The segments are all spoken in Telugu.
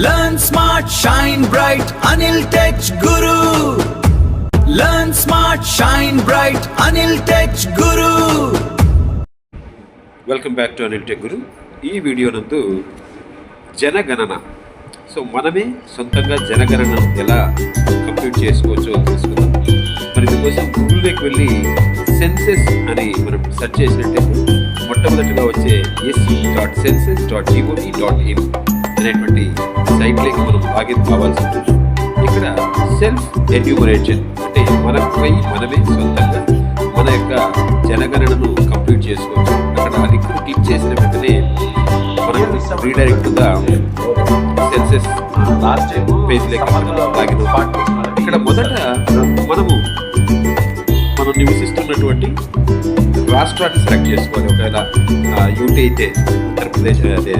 Learn smart, shine bright, Anil Tech Guru. Learn smart, shine bright, Anil Tech Guru. Welcome back to Anil tech guru. ఈ వీడియో నందు జనగణన, సో మనమే సొంతంగా జనగణన ఎలా కంప్లీట్ చేసుకోవచ్చో తెలుసుకుందాం. మరి ఇందుకోసం గూగుల్లోకి వెళ్ళి సెన్సెస్ అని మనం సెర్చ్ చేసినట్టయితే మొట్టమొదటిగా వచ్చే se.census.gov.in అనేటువంటి సైట్లోకి మనం లాగిన్ కావాల్సి ఉంటుంది. ఇక్కడ సెల్ఫ్ ఎన్యూమరేషన్ అంటే మనపై మనమే సొంతంగా మన యొక్క జనగణనను కంప్లీట్ చేసుకోవచ్చు. అక్కడ లింక్ క్లిక్ చేసిన వెంటనే మనకు రీడైరెక్ట్గా సెన్సెస్ పేజ్లోకి లాగిన్ అవుతాం. ఇక్కడ మొదట మనం నివసిస్తున్నటువంటి రాష్ట్రాన్ని సెలెక్ట్ చేసుకోవాలి. ఒకవేళ యూటీ అయితే ఉత్తరప్రదేశ్, అదే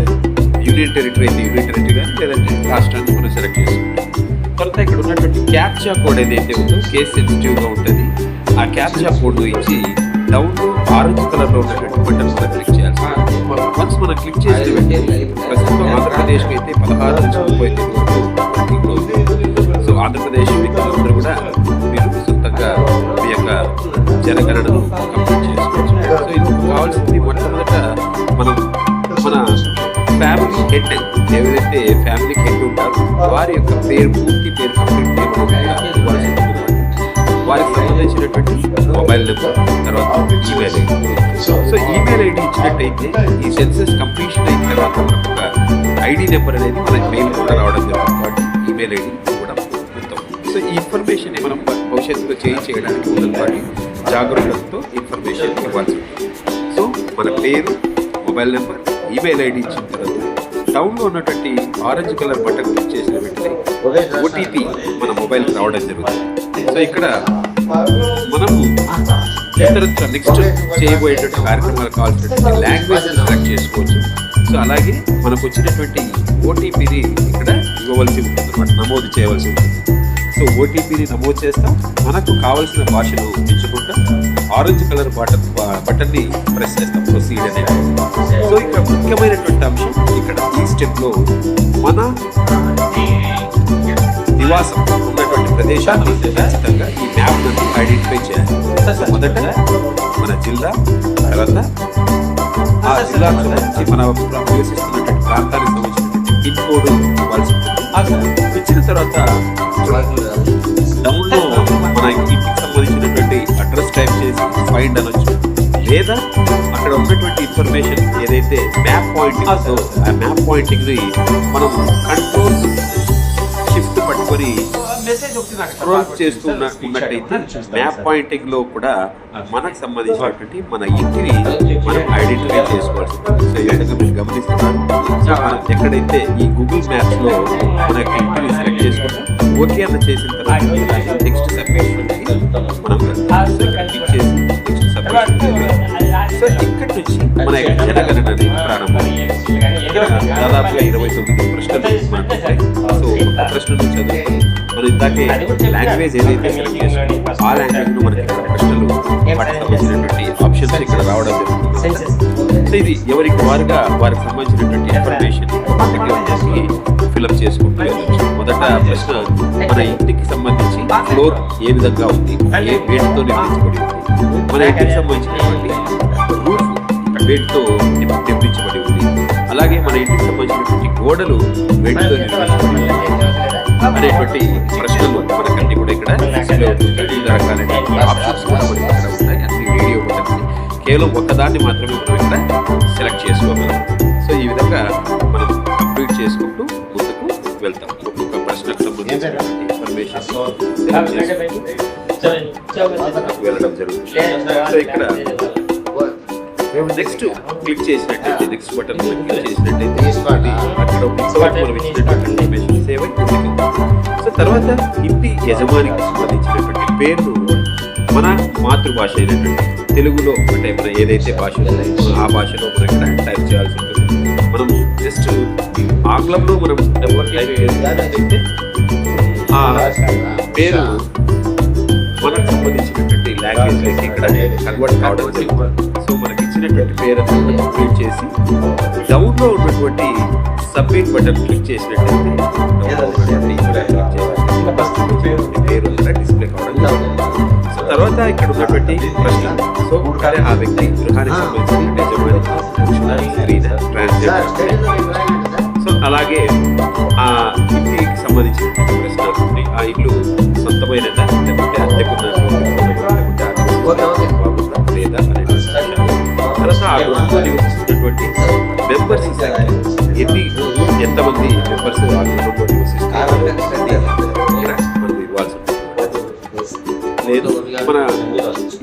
యూనియన్ టెరిటరీ అయితే యూనియన్ టెరిటరీ కానీ లేదంటే రాష్ట్రాన్ని మనం సెలెక్ట్ చేసుకుంటాం. తర్వాత ఇక్కడ ఉన్నటువంటి క్యాప్చా కోడ్ ఏదైతే ఉందో కేస్ సెన్సిటివ్గా ఉంటుంది. ఆ క్యాప్చా కోడ్ ఇచ్చి డౌన్లో ఆరెంజ్ కలర్లో ఉన్నటువంటి బటన్ మీద క్లిక్ చేయాలి. వన్స్ మనం క్లిక్ చేసిన వెంటనే ప్రస్తుతం ఆంధ్రప్రదేశ్కి అయితే 16 నుంచి 30 వరకు వర్కింగ్ ఉంది. సో ఆంధ్రప్రదేశ్ వ్యక్తులందరూ కూడా మీరు సొంతంగా మీ యొక్క జనగణనను కంప్లీట్ చేసుకోవచ్చు. సో ఇందుకు కావాల్సింది మొట్టమొదట మన ఫ్యామిలీ హెడ్, ఎవరైతే ఫ్యామిలీ హెడ్ ఉంటారో వారి యొక్క పూర్తి పేరు కంప్లీట్ ఇవ్వాల్సి ఉంటుంది. వారికి సంబంధించినటువంటి మొబైల్ నెంబర్, తర్వాత email ID. So email ID ఇచ్చినట్టయితే ఈ సెన్సెస్ కంప్లీషన్ అయిన తర్వాత మనకు ఒక ఐడి నెంబర్ అనేది మనకి మెయిల్ కూడా రావడం జరుగుతుంది. కాబట్టి ఈమెయిల్ ఐడి కూడా ఉంటాం. సో ఈ ఇన్ఫర్మేషన్ మనం భవిష్యత్తులో చేయడానికి ఉన్నటువంటి జాగ్రత్తలతో ఇన్ఫర్మేషన్ ఇవ్వాల్సి ఉంటుంది. సో మన పేరు, మొబైల్ నెంబర్, ఈమెయిల్ ఐడి ఇచ్చిన తర్వాత డౌన్లో ఉన్నటువంటి ఆరెంజ్ కలర్ బటన్ క్లిక్ చేసిన వెంటనే ఓటీపీ మన మొబైల్కి రావడం జరుగుతుంది. సో ఇక్కడ మనము ఇతరత్ర నెక్స్ట్ చేయబోయేటువంటి కార్యక్రమాలకు కావాల్సినటువంటి లాంగ్వేజ్ సెలెక్ట్ చేసుకోవచ్చు. సో అలాగే మనకు వచ్చినటువంటి ఓటీపీని ఇక్కడ ఇవ్వవలసి ఉంటుంది అన్నమాట, నమోదు చేయవలసి ఉంటుంది. సో ఓటీపీని నమోదు చేస్తాం, మనకు కావాల్సిన భాషను ఎంచుకుంటాం, ఆరెంజ్ కలర్ బటన్ని ప్రెస్ చేస్తాం, ప్రొసీడ్ అనేది. సో ఇక్కడ ముఖ్యమైనటువంటి అంశం ఇక్కడ ఈ స్టెప్లో మన నివాసం ఉన్నటువంటి ప్రదేశాన్ని ఖచ్చితంగా ఈ మ్యాప్ నుండి ఐడెంటిఫై చేయాలి. మొదట మన జిల్లా, తర్వాత ఆ జిల్లాకు సంబంధించి మన నివసిస్తున్నటువంటి ప్రాంతానికి సంబంధించినటువంటి పిన్ కోడ్ ఇవ్వాల్సి ఉంటుంది. ఇచ్చిన తర్వాత డౌన్లో మన ఇంటికి సంబంధించినటువంటి అడ్రస్ టైప్ చేసి ఫైండ్ అనొచ్చు, లేదా అక్కడ ఉన్నటువంటి ఇన్ఫర్మేషన్ ఏదైతే మ్యాప్ పాయింటింగ్ ఉందో ఆ మ్యాప్ పాయింటింగ్ని మనం కంట్రోల్ షిఫ్ట్ పట్టుకొని స్క్రోల్ చేస్తూ ఉన్నట్టయితే మ్యాప్ పాయింటింగ్ లో కూడా మనకు సంబంధించినటువంటి మన ఇంటిని మనం ఐడెంటిఫై చేసుకోవాల్సి ఉంటుంది. సో ఈ విధంగా మీరు గమనిస్తున్నారు. మనం ఎక్కడైతే ఈ గూగుల్ మ్యాప్స్ లో మన యొక్క ఇంటిని సెలెక్ట్ చేసుకుంటాం, ఓకే అన్న చేసిన తర్వాత నెక్స్ట్ సబ్మిషన్ మనం క్లిక్ చేసి నెక్స్ట్ సబ్మిషన్. సో ఇక్కడి నుంచి మన యొక్క జనగణన అనేది ప్రారంభం. దాదాపుగా 29 ప్రశ్నలు మనకు ఉంటాయి. సో ఒక ప్రశ్నను చదువుతాం. మనం ఇందాకే లాంగ్వేజ్ ఏదైతే సెలెక్ట్ చేస్తామో ఆ లాంగ్వేజ్ ను మనకి ప్రశ్నలు వాటికి సంబంధించినటువంటి ఆప్షన్స్ ఇక్కడ రావడం జరుగుతుంది. సో ఇది ఎవరికి వారికి సంబంధించినటువంటి ఇన్ఫర్మేషన్ ఫిల్అప్ చేసుకుంటూ వెళ్ళచ్చు. మొదట ప్రశ్న మన ఇంటికి సంబంధించి ఫ్లోర్ ఏ విధంగా ఉంది, ఏ వేటితో నిర్మించబడి ఉంది, మన ఇంటికి సంబంధించినటువంటి రూఫ్ వేటితో నిర్మించబడి ఉంది, అలాగే మన ఇంటికి సంబంధించినటువంటి గోడలు వేటితో నిర్మించబడి ఉంది అనేటువంటి ప్రశ్నలు మనకన్నీ కూడా ఇక్కడ వివిధ రకాలైన ఆప్షన్స్ కూడా మనకి ఇక్కడ ఉన్నాయి. అన్ని రేడియో బటన్స్, కేవలం ఒక్కదాన్ని మాత్రమే మనం ఇక్కడ సెలెక్ట్ చేసుకోగలం. సో ఈ విధంగా మనం కంప్లీట్ చేసుకుంటూ ముందుకు వెళ్తాం. ఒక్కొక్క ప్రశ్నకు సంబంధించినటువంటి ఇన్ఫర్మేషన్ వెళ్ళడం జరుగుతుంది. సో ఇక్కడ నెక్స్ట్ క్లిక్ చేసినట్టయితే నెక్స్ట్ బటన్ క్లిక్ చేసినట్టయితే అక్కడ మనం ఇచ్చినటువంటి ఇన్ఫర్మేషన్ సేవ్ అయిపోతుంది. సో తర్వాత ఇంటి యజమానికి సంబంధించినటువంటి పేరును మన మాతృభాష అయినటువంటి తెలుగులో, అంటే మన ఏదైతే భాష ఉందో ఆ భాషలో మనం ఇక్కడ టైప్ చేయాల్సి ఉంటుంది. మనం జస్ట్ ఆంగ్లంలో మనం టైప్ చేసినట్టయితే ఆ పేరు మనకు సంబంధించినటువంటి లాంగ్వేజ్ లోకి ఇక్కడ కన్వర్ట్ కావడం జరుగుతుంది. సో మనకి ఇచ్చినటువంటి పేరు కంప్లీట్ చేసి డౌన్ లో ఉన్నటువంటి సబ్మిట్ బటన్ క్లిక్ చేసినట్లయితే పేరు డిస్ప్లే కావడం జరుగుతుంది. సో తర్వాత ఇక్కడ ఉన్నటువంటి ప్రశ్న, సో కానీ ఆ వ్యక్తి గృహానికి సంబంధించినటువంటి సో అలాగే ఆ ఇంటికి సంబంధించినటువంటి ప్రశ్న, ఆ ఇల్లు సొంతమైనదా లేకపోతే అద్దెకున్న లేదా అనే తర్వాత ఆ గృహంలో నివసిస్తున్నటువంటి మెంబర్స్ సంఖ్య, ఎంతమంది మెంబర్స్ ఆ గృహంలో నివసిస్తున్నారు మనం ఇవ్వాల్సి ఉంటుంది. లేదు మన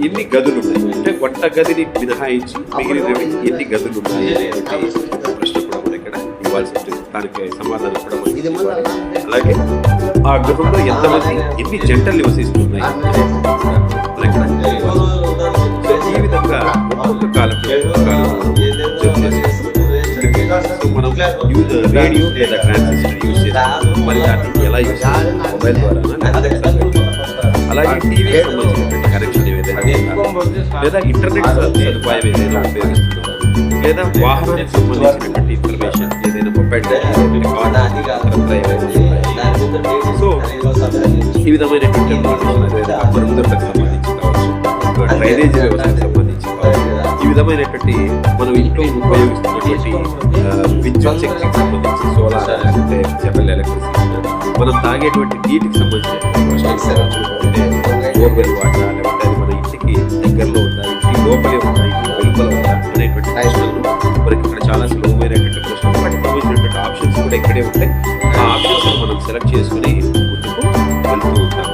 ఎన్ని గదులు ఉన్నాయి అంటే వంట గదిని మినహాయించి మిగిలినవి ఎన్ని గదులు ఉన్నాయి అనేటువంటి ప్రశ్న కూడా మనం ఇక్కడ ఇవ్వాల్సి ఉంటుంది. దానికి సమాధానం కూడా మనం ఇవ్వాలి. అలాగే ఆ గృహంలో ఎంతమంది ఎన్ని జంటలు నివసిస్తున్నాయి సో ఈ విధంగా ఒక్కొక్క కాలంలో సో మనం రేడియో లేదా ట్రాన్సిస్టర్ యూజ్ చేస్తాం. మరి దాన్ని ఎలా యూజ్ చేస్తాం? మొబైల్ ద్వారా అలాగే టీవీ సంబంధించినటువంటి కనెక్షన్ ఏదైనా లేదా ఇంటర్నెట్ సదుపాయం ఏదైనా ఉపయోగిస్తున్నారు లేదా వాహనానికి సంబంధించినటువంటి ఇన్ఫర్మేషన్ ఏదైనా మొబైల్ సో ఈ విధమైనటువంటి ఇన్ఫర్మేషన్ లేదా మరుగుదొడ్లకు సంబంధించి కావచ్చు, డ్రైనేజ్ వ్యవస్థకు సంబంధించి కావచ్చు, ఈ విధమైనటువంటి మనం ఇంట్లో ఉపయోగిస్తున్నటువంటి విద్యుత్ శక్తికి సంబంధించి సోలార్ లేకపోతే జనరల్ ఎలక్ట్రిసిటీ, మనం తాగేటువంటి నీటికి సంబంధించిన బోర్వెల్ వాటర్ లేకపోతే అది మన ఇంటికి దగ్గరలో ఉందా, ఇంటి లోపలే ఉందా, ఇంటి వెలుపల ఉందా అనేటువంటి ప్రశ్నలు మనకి ఇక్కడ చాలా సులభమైనటువంటి ప్రశ్నలు. వాటికి సంబంధించినటువంటి ఆప్షన్స్ కూడా ఇక్కడే ఉంటాయి. ఆ ఆప్షన్స్ మనం సెలెక్ట్ చేసుకుని ముందుకు వెళ్తూ ఉంటాం.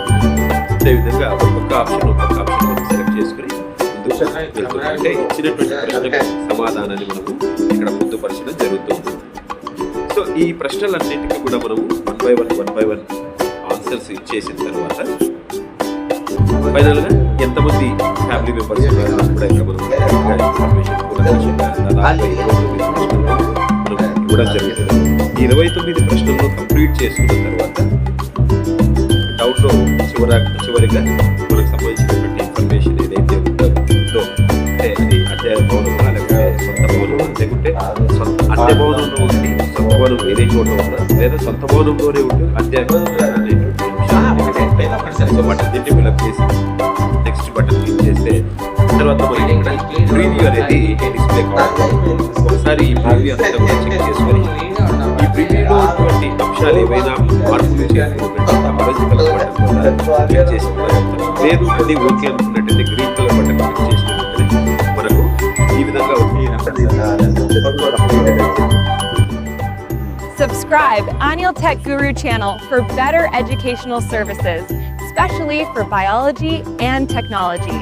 అదేవిధంగా ఒక్కొక్క ఆప్షన్ మనం సెలెక్ట్ చేసుకుని ముందుకు వెళ్తూ అంటే ఇచ్చినటువంటి ప్రశ్నకు సమాధానాన్ని మనము ఇక్కడ పొందుపరచడం జరుగుతుంది. సో ఈ ప్రశ్నలన్నింటికీ కూడా మనము వన్ బై వన్ ఆన్సర్స్ ఇచ్చేసిన తర్వాత ఫైనల్ గా ఎంతమంది ఫ్యామిలీ మెంబర్స్ కూడా ఇక్కడ మనం ఇన్ఫర్మేషన్ కూడా జరుగుతుంది. ఈ 29 ప్రశ్నలను కంప్లీట్ చేసుకున్న తర్వాత డౌట్లో చివరిగా మనకు సంబంధించినటువంటి ఇన్ఫర్మేషన్ ఏదైతే ఉందో అంటే అది అద్దె భవనంలో లేకపోతే సొంత భవనం లేకుంటే అద్దె భవనంలో ఉండి సొంత భవనం వేరే చోట ఉందా లేదా సొంత భవనంలోనే ఉండి అద్దె అనేటువంటి సో వాటిని ఫిల్అప్ చేసి నెక్స్ట్ బటన్ క్లిక్ చేస్తే తర్వాత మనకి ఇక్కడ ప్రీవ్యూ అనేది డిస్ప్లే కావాలి. ఒకసారి ఈ ప్రీవ్యూ అంతా కూడా చెక్ చేసుకొని ఈ ప్రీవ్యూలో ఉన్నటువంటి అంశాలు ఏవైనా మార్పులు చేసుకున్నటువంటి ఆరెంజ్ కలర్ బటన్ క్లిక్ చేసిన లేదు అది ఓకే అనుకున్నట్టయితే గ్రీన్ కలర్ బటన్ క్లిక్ చేసినట్లయితే మనకు ఈ విధంగా Subscribe Anil Tech Guru channel for better educational services, especially for biology and technology.